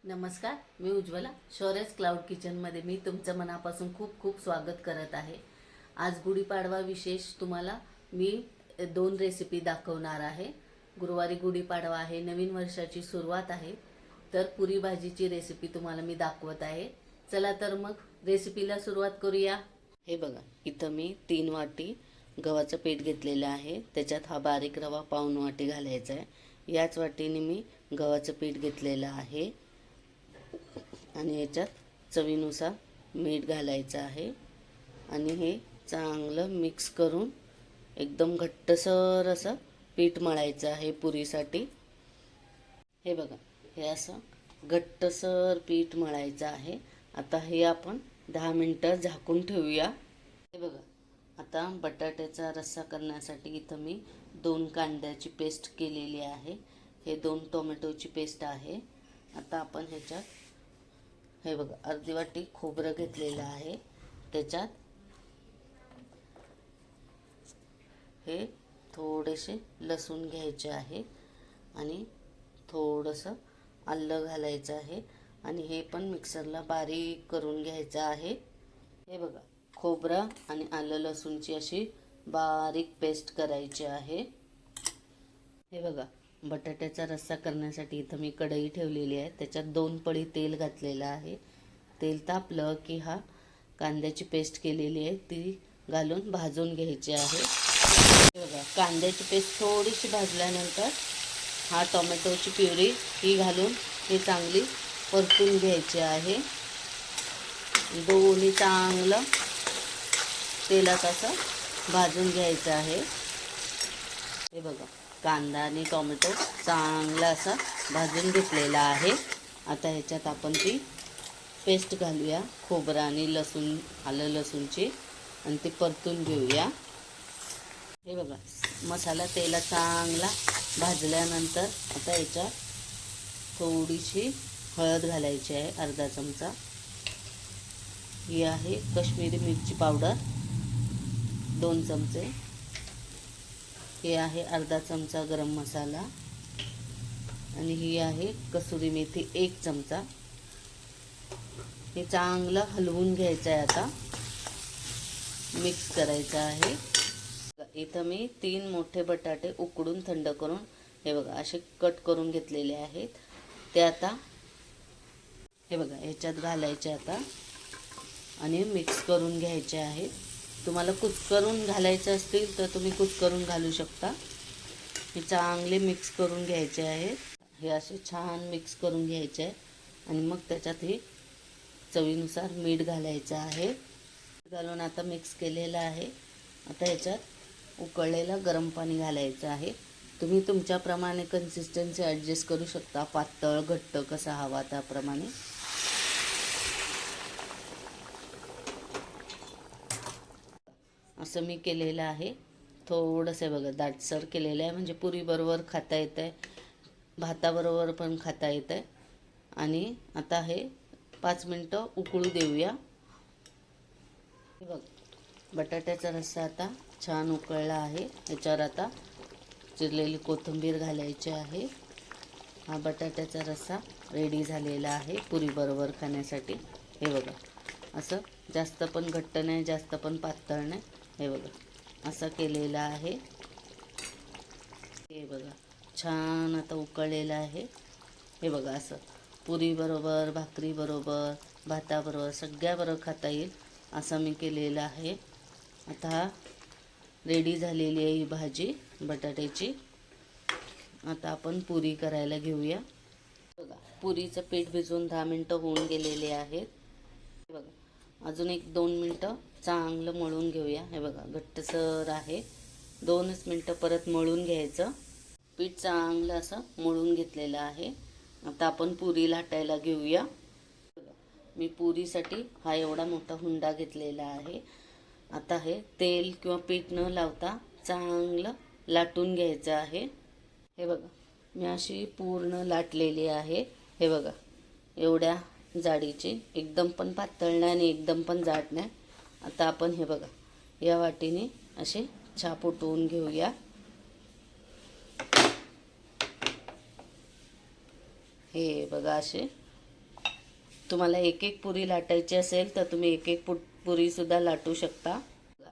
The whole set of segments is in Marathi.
नमस्कार, मी उज्ज्वला. शौर्यस क्लाउड किचनमध्ये मी तुमचं मनापासून खूप खूप स्वागत करत आहे. आज गुढीपाडवा विशेष तुम्हाला मी 2 रेसिपी दाखवणार आहे. गुरुवारी गुढीपाडवा आहे, नवीन वर्षाची सुरुवात आहे. तर पुरी भाजीची रेसिपी तुम्हाला मी दाखवत आहे. चला तर मग रेसिपीला सुरुवात करूया. हे बघा, इथं मी 3 वाटी गव्हाचं पीठ घेतलेलं आहे. त्याच्यात हा बारीक रवा पाऊण वाटी घालायचा आहे. याच वाटीने मी गव्हाचं पीठ घेतलेलं आहे आणि याच्यात चवीनुसार मीठ घालायचं आहे आणि हे चांगलं मिक्स करून एकदम घट्टसर असं पीठ मळायचं आहे पुरीसाठी. हे बघा, हे असं घट्टसर पीठ मळायचं आहे. आता हे आपण 10 मिनटं झाकून ठेवूया. हे बघा, आता बटाट्याचा रस्सा करण्यासाठी इथं मी 2 कांद्याची पेस्ट केलेली आहे. हे 2 टोमॅटोची पेस्ट आहे. आता आपण ह्याच्यात हे बघा अर्धी वाटी खोबरं घेतलेलं आहे. त्याच्यात हे थोडेसे लसूण घ्यायचे आहे आणि थोडंसं आलं घालायचं आहे आणि हे पण मिक्सरला बारीक करून घ्यायचं आहे. हे बघा, खोबरं आणि आलं लसूणची अशी बारीक पेस्ट करायची आहे. हे बघा, बटाट्याचा रस्सा करण्यासाठी इथं मी कढई ठेवलेली आहे. त्याच्यात 2 पळी तेल घातलेलं आहे. तेल तापलं की हा कांद्याची पेस्ट केलेली आहे ती घालून भाजून घ्यायची आहे. हे बघा, कांद्याची पेस्ट थोडीशी भाजल्यानंतर हा टोमॅटोची प्युरी ही घालून ही चांगली परतून घ्यायची आहे. दोन्ही चांगलं तेलात असं भाजून घ्यायचं आहे. हे बघा, कांदा आणि टोमॅटो चांगला असा भाजून घेतलेला आहे. आता ह्याच्यात आपण ती पेस्ट घालूया, खोबरं आणि लसूण आलं लसूणची, आणि ती परतून घेऊया. हे बघा, मसाला तेलात चांगला भाजल्यानंतर आता याच्यात थोडीशी हळद घालायची आहे, अर्धा चमचा. ही आहे काश्मीरी मिरची पावडर 2 चमचे. हे आहे अर्धा चमचा गरम मसाला आणि ही आहे कसुरी मेथी 1 चमचा. हे चांगलं हलवून घ्यायचं आहे. आता मिक्स करायचं आहे. इथं मी 3 मोठे बटाटे उकडून थंड करून हे बघा असे कट करून घेतलेले आहेत. ते आता हे बघा ह्याच्यात घालायचे आता आणि मिक्स करून घ्यायचे आहेत. तुम्हाला कुस्करून घालायचं असतील तर तुम्ही कुस्करून घालू शकता. हे चांगले मिक्स करून घ्यायचे आहेत. हे असे छान मिक्स करून घ्यायचे आहे आणि मग त्याच्यात हे चवीनुसार मीठ घालायचं आहे. घालून आता मिक्स केलेलं आहे. आता ह्याच्यात उकळलेलं गरम पाणी घालायचं आहे. तुम्ही तुमच्याप्रमाणे कन्सिस्टन्सी ॲडजस्ट करू शकता, पातळ घट्ट कसा हवा त्याप्रमाणे. असं मी केलेलं आहे. थोडंसं बघा दाटसर केलेलं आहे, म्हणजे पुरीबरोबर खाता येतं आहे, भाताबरोबर पण खाता येतं आहे. आणि आता हे 5 मिनटं उकळू देऊया. हे बघ, बटाट्याचा रस्सा आता छान उकळला आहे. याच्यावर आता चिरलेली कोथिंबीर घालायची आहे. हा बटाट्याचा रस्सा रेडी झालेला आहे पुरीबरोबर खाण्यासाठी. हे बघा, असं जास्त पण घट्ट नाही, जास्त पण पातळ नाही. हे बघा असं केलेलं आहे. हे बघा छान आता उकळलेलं आहे. हे बघा असं पुरीबरोबर, भाकरीबरोबर, भाताबरोबर सगळ्याबरोबर खाता येईल असं मी केलेलं आहे. आता रेडी झालेली आहे ही भाजी बटाट्याची. आता आपण पुरी करायला घेऊया. बघा, पुरीचं पीठ भिजवून 10 मिनटं होऊन गेलेले आहेत. बघा, अजून 1-2 मिनटं चांगलं मळून घेऊया. हे बघा घट्टसर आहे. 2च मिनटं परत मळून घ्यायचं. पीठ चांगलं असं मळून घेतलेलं आहे. आता आपण पुरी लाटायला घेऊया. बघा, मी पुरीसाठी हा एवढा मोठा हुंडा घेतलेला आहे. आता हे तेल किंवा पीठ न लावता चांगलं लाटून घ्यायचं आहे. हे बघा, मी अशी पूर्ण लाटलेली आहे. हे बघा एवढ्या जाडीची, एकदम पण पातळ नाही आणि एकदम पण जाड नाही. आता आपण हे बघा या वाटीने असे छाप उठवून घेऊया. हे बघा असे तुम्हाला एक एक पुरी लाटायची असेल तर तुम्ही एक एक पुरी सुद्धा लाटू शकता.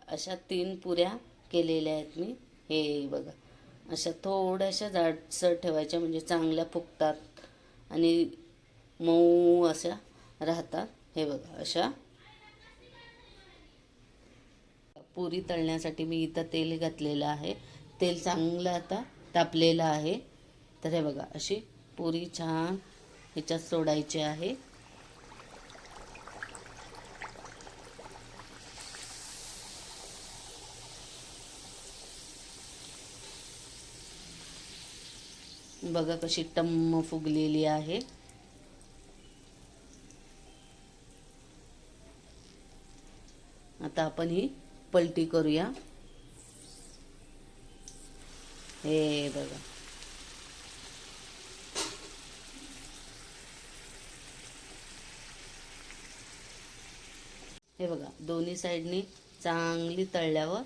अशा 3 पुऱ्या केलेल्या आहेत मी. हे बघा, अशा थोड्याशा जाडसर ठेवायच्या म्हणजे चांगल्या फुगतात आणि मऊ अशा राहतात. हे बघा, अशा पुरी तळण्यासाठी मी इथं तेल घातलेलं आहे. तेल चांगलं आता तापलेलं आहे. तर हे बघा, अशी पुरी छान ह्याच्यात सोडायची आहे. बघा कशी टम्म फुगलेली आहे. आता आपण ही पलटी करूया. हे बघा, हे बघा, दोन्ही साईडनी चांगली तळल्यावर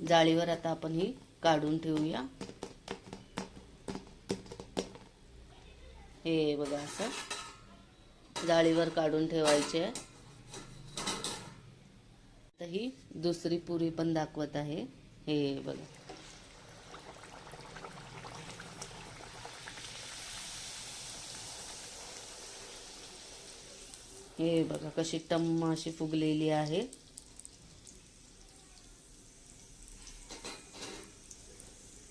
जाळीवर आता आपण ही काढून ठेवूया. हे बघा, असं जाळीवर काढून ठेवायचे. आता ही दुसरी पुरी पण दाखवत आहे. हे बघा, हे बघा कशी टम्म अशी फुगलेली आहे.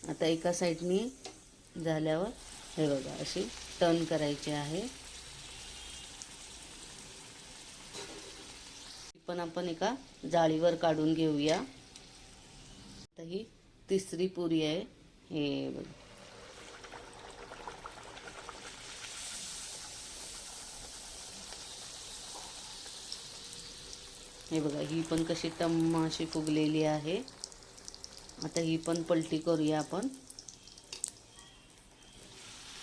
आता एका साईडनी झाल्यावर हे बघा अशी टर्न करायची आहे. पण आपण एका जाळीवर काढून घेऊया. आता ही तिसरी पुरी आहे. हे बघा, हे बघा, ही पण कशी टम्म अशी फुगलेली आहे. आता ही पण पलटी करूया आपण.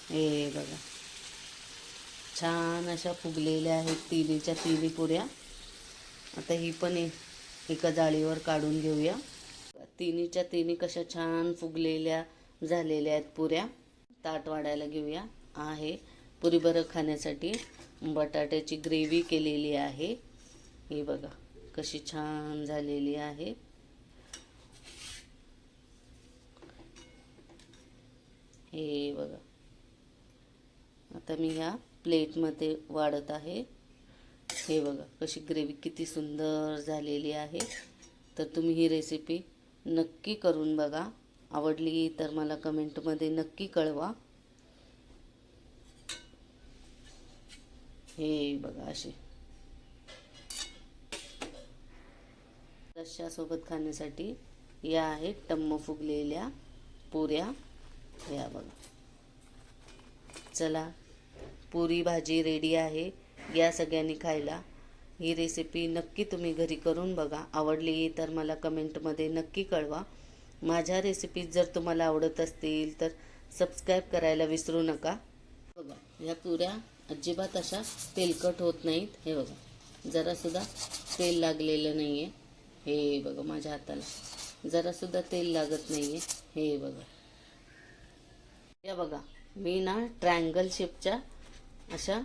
हे बघा, छान अशा फुगलेल्या आहेत तिन्हीच्या तिन्ही पुऱ्या. आता ही पण एका जाळीवर काढून घेऊया. तिन्हीच्या तिन्ही कशा छान फुगलेल्या झालेल्या आहेत पुऱ्या. ताट वाढायला घेऊया. आहे पुरीबरोबर खाण्यासाठी बटाट्याची ग्रेव्ही केलेली आहे. हे बघा कशी छान झालेली आहे. हे बघा, आता मी ह्या प्लेटमध्ये वाढत आहे. हे बघा कशी ग्रेव्ही किती सुंदर झालेली आहे. तर तुम्ही ही रेसिपी नक्की करून बघा. आवडली तर मला कमेंटमध्ये नक्की कळवा. हे बघा, अशी रश्श्यासोबत खाण्यासाठी या आहेत टम्म फुगलेल्या पुऱ्या. या बघा, चला पुरी भाजी रेडी आहे. या सगळ्यांनी खायला. ही रेसिपी नक्की तुम्ही घरी करून बघा. आवडली तर मला कमेंटमध्ये नक्की कळवा. माझ्या रेसिपीज जर तुम्हाला आवडत असतील तर सबस्क्राईब करायला विसरू नका. बघा, ह्या पुऱ्या अजिबात अशा तेलकट होत नाहीत. हे बघा, जरासुद्धा तेल लागलेलं नाही आहे. हे बघा, माझ्या हाताला जरासुद्धा तेल लागत नाही आहे. हे बघा, या बघा, मी ना ट्रायंगल शेपच्या अशा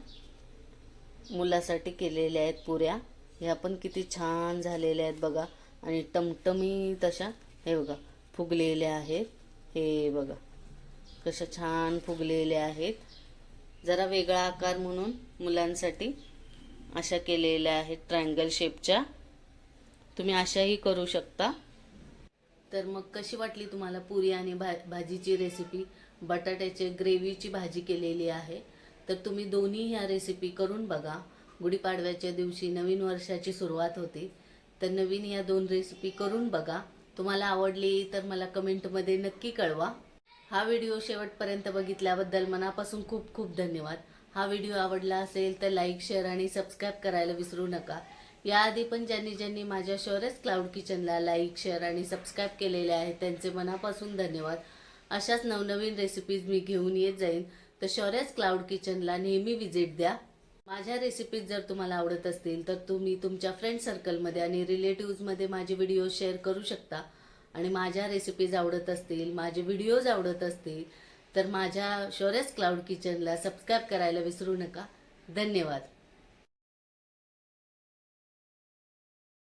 मुलासाठी केलेल्या आहेत पुऱ्या. ह्या पण किती छान झालेल्या आहेत बघा. आणि टमटमीत अशा हे बघा फुगलेल्या आहेत. हे बघा कशा छान फुगलेल्या आहेत. जरा वेगळा आकार म्हणून मुलांसाठी अशा केलेल्या आहेत ट्रायंगल शेपच्या. तुम्ही अशाही करू शकता. तर मग कशी वाटली तुम्हाला पुरी आणि भाजीची रेसिपी? बटाट्याची ग्रेव्हीची भाजी केलेली आहे. तर तुम्ही दोन्ही ह्या रेसिपी करून बघा. गुढीपाडव्याच्या दिवशी नवीन वर्षाची सुरुवात होते. तर नवीन या 2 रेसिपी करून बघा. तुम्हाला आवडली तर मला कमेंटमध्ये नक्की कळवा. हा व्हिडिओ शेवटपर्यंत बघितल्याबद्दल मनापासून खूप खूप धन्यवाद. हा व्हिडिओ आवडला असेल तर लाईक, शेअर आणि सबस्क्राईब करायला विसरू नका. याआधी पण ज्यांनी माझ्या शौर्यस क्लाउड किचनला लाईक, शेअर आणि सबस्क्राईब केलेले आहे त्यांचे मनापासून धन्यवाद. अशाच नवनवीन रेसिपीज मी घेऊन येत जाईन. तर शौर्यस क्लाउड किचनला नेहमी विजिट द्या. माझ्या रेसिपीज जर तुम्हाला आवडत असतील तर तुम्ही तुमच्या फ्रेंड सर्कलमध्ये आणि रिलेटिव्हजमध्ये माझे व्हिडिओ शेअर करू शकता. आणि माझ्या रेसिपीज आवडत असतील, माझे व्हिडिओज आवडत असतील तर माझ्या शौर्यस क्लाउड किचनला सबस्क्राईब करायला विसरू नका. धन्यवाद.